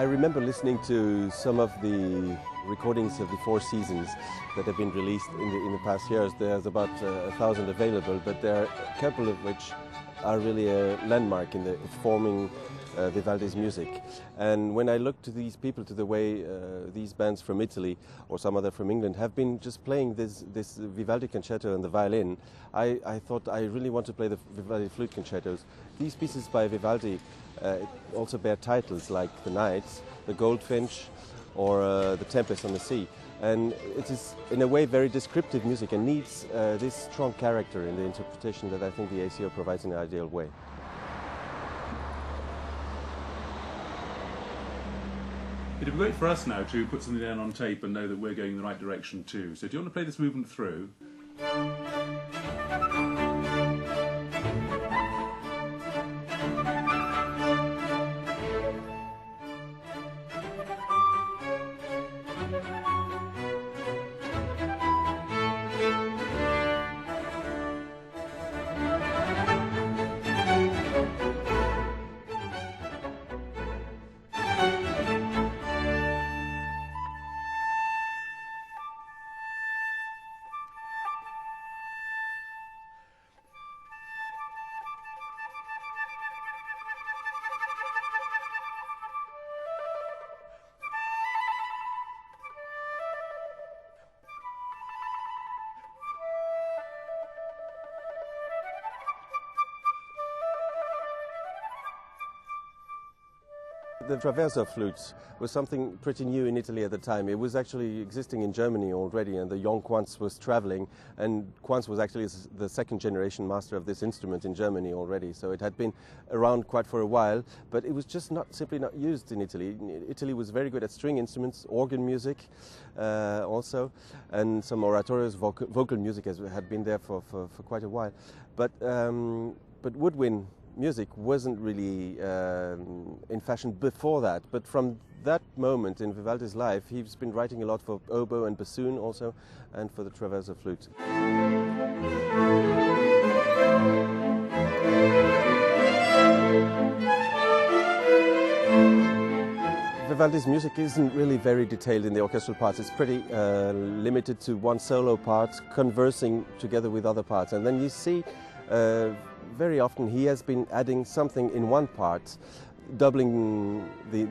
I remember listening to some of the recordings of the Four Seasons that have been released in the past years. There's about 1,000 available, but there are a couple of which are really a landmark in the forming Vivaldi's music. And when I look to these people, to the way these bands from Italy or some other from England have been just playing this Vivaldi concerto on the violin, I thought I really want to play the Vivaldi flute concertos. These pieces by Vivaldi also bear titles like The Nights, The Goldfinch, or The Tempest on the Sea. And it is, in a way, very descriptive music and needs this strong character in the interpretation that I think the ACO provides in an ideal way. It'd be great for us now to put something down on tape and know that we're going in the right direction too. So do you want to play this movement through? The traverso flute was something pretty new in Italy at the time. It was actually existing in Germany already, and the young Quantz was traveling, and Quantz was actually the second generation master of this instrument in Germany already, so it had been around quite for a while, but it was just simply not used in Italy. Italy was very good at string instruments, organ music also, and some oratorios, vocal music had been there for quite a while. But woodwind music wasn't really in fashion before that, but from that moment in Vivaldi's life, he's been writing a lot for oboe and bassoon also, and for the traverso flute. Vivaldi's music isn't really very detailed in the orchestral parts. It's pretty limited to one solo part conversing together with other parts, and then you see very often he has been adding something in one part, doubling the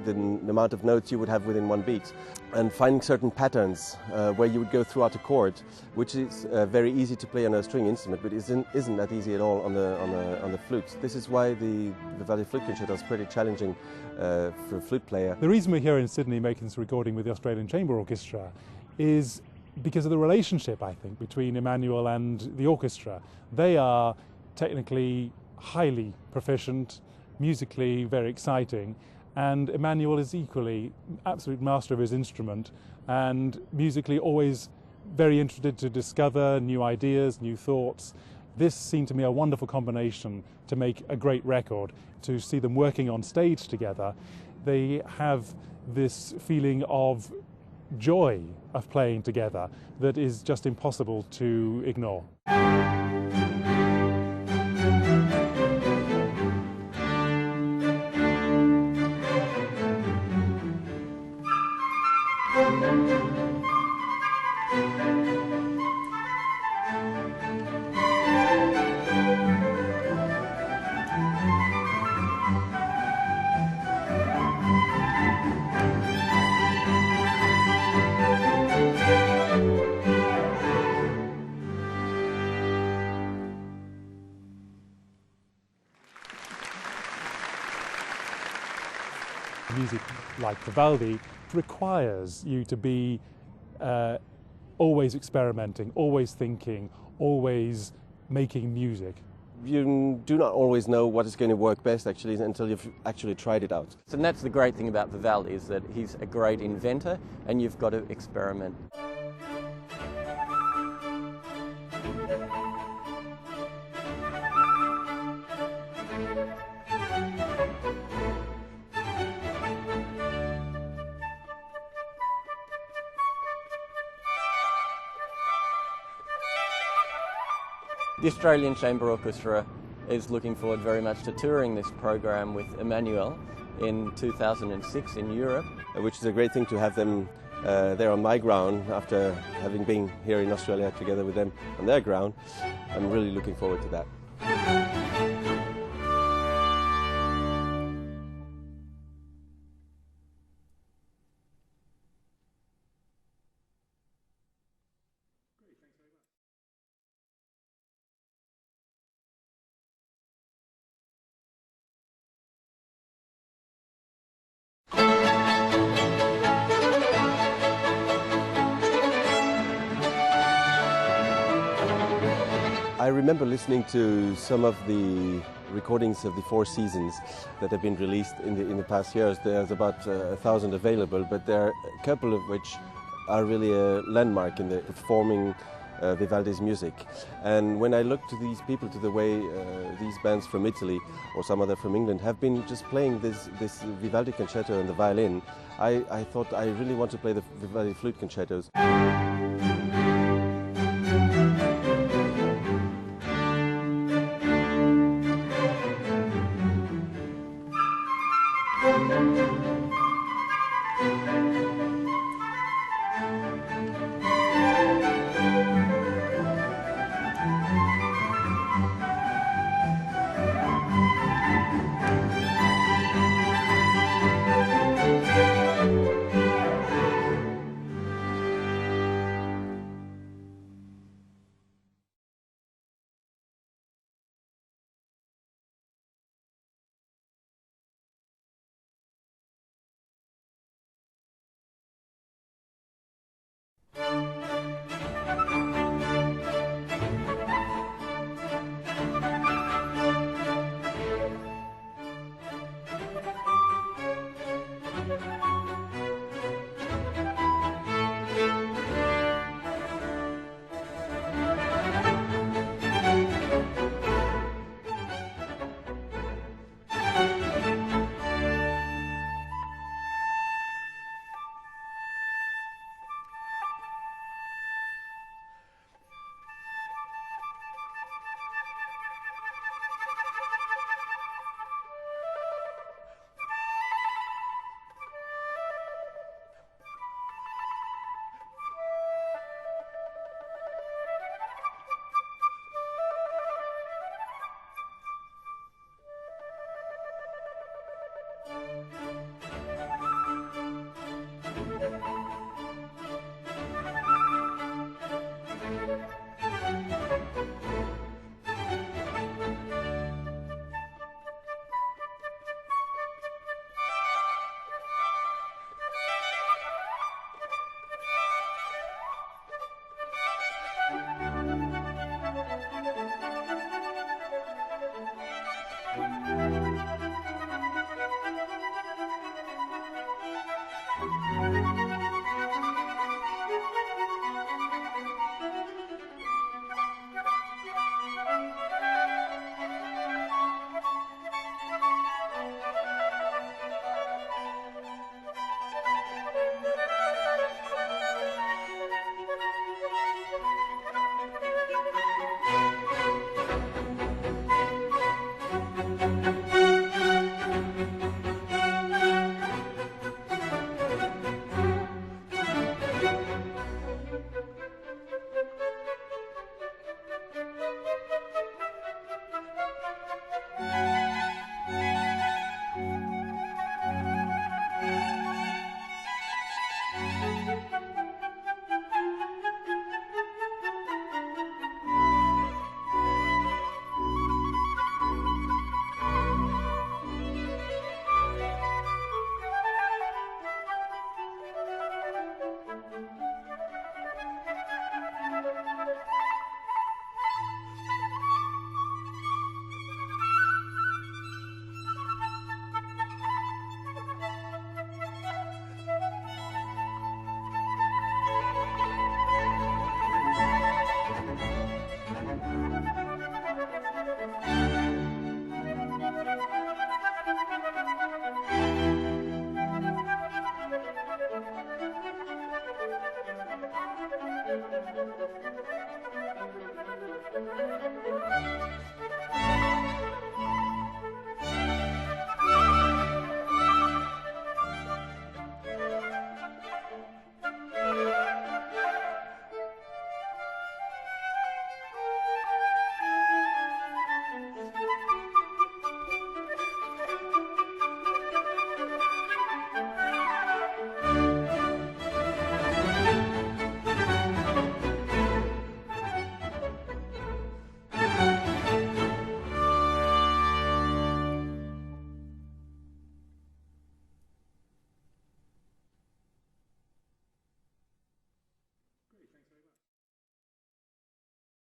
amount of notes you would have within one beat, and finding certain patterns where you would go throughout a chord, which is very easy to play on a string instrument, but isn't that easy at all on the flute. This is why the Vivaldi flute concerto is pretty challenging for a flute player. The reason we're here in Sydney making this recording with the Australian Chamber Orchestra is because of the relationship, I think, between Emmanuel and the orchestra. They are technically highly proficient, musically very exciting, and Emmanuel is equally absolute master of his instrument and musically always very interested to discover new ideas, new thoughts. This seemed to me a wonderful combination to make a great record, to see them working on stage together. They have this feeling of joy of playing together that is just impossible to ignore. Music like Vivaldi requires you to be always experimenting, always thinking, always making music. You do not always know what is going to work best actually until you've actually tried it out. And that's the great thing about Vivaldi, is that he's a great inventor and you've got to experiment. The Australian Chamber Orchestra is looking forward very much to touring this program with Emmanuel in 2006 in Europe. Which is a great thing to have them there on my ground after having been here in Australia together with them on their ground. I'm really looking forward to that. I remember listening to some of the recordings of the Four Seasons that have been released in the past years. There's about 1,000 available, but there are a couple of which are really a landmark in the performing Vivaldi's music. And when I look to these people, to the way these bands from Italy or some other from England have been just playing this Vivaldi concerto on the violin, I thought I really want to play the Vivaldi flute concertos.